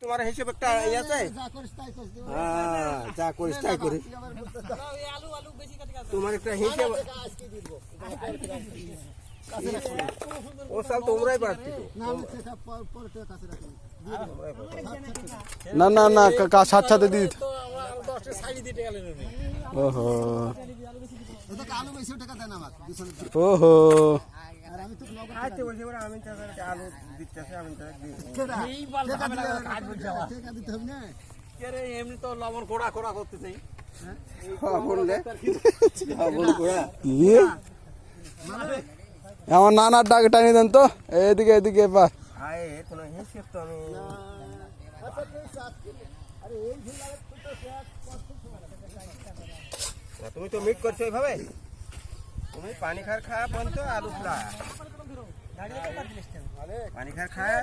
তোমার হিসেবে একটা ইয়ে আছে, যা করিস তাই করিস, তোমার একটা হিসেব। ও সাল তোমরাই পারছি না না না, সাথে সাথে দিয়ে দিত। ওহো ওহো, আলু দিতেছে আমি এমনি তো লবণ কোড়া কোড়া করতে চাই। আমার নানার ডাকে টানি দেন তো, এদিকে এদিকে পা। কোনো হিসেব তো আমি তুমি তো মিট করছো এইভাবে, তুমি পানি খার খাওয়া বলতো আলু ফ্রা পানি খার খায়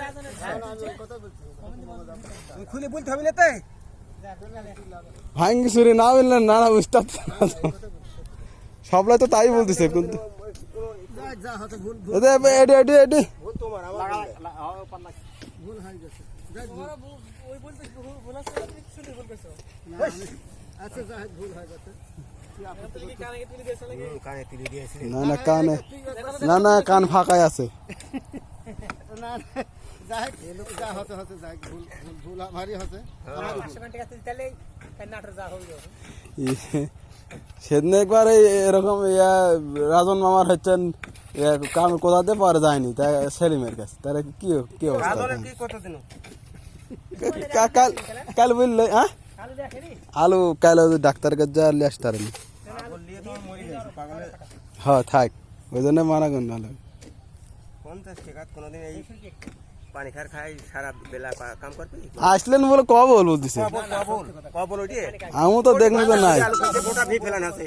তুমি খুলে বলতে হবে না তাই ভাঙ্গি সুরি না বললেন না, না বুঝতে সবলাই তো তাই বলতেছে, কিন্তু এডি এডি এডি না না কানে, না না কান ফাঁকাই আছে। সেদিন একবার এরকম রাজন মামার হচ্ছেন কাম কোথাতে পারে যায়নি, তাই সেলিমের কাছে, তাহলে কি কি অবস্থা? কাল বললে হ্যাঁ আলু কাল ডাক্তার কাছে যা নিয়ে আসতে পারেনি। হ্যাঁ থাক, ওই জন্য মানা করেন। নাহলে 50 টাকা কোনোদিন এই পানি খার খাই সারা বেলা কাম করবি। আসলেন বলে কবল বলতেছে, কবল ওইটি আমি তো দেখলি তো নাই। গোটা ভি ফেলান আছে।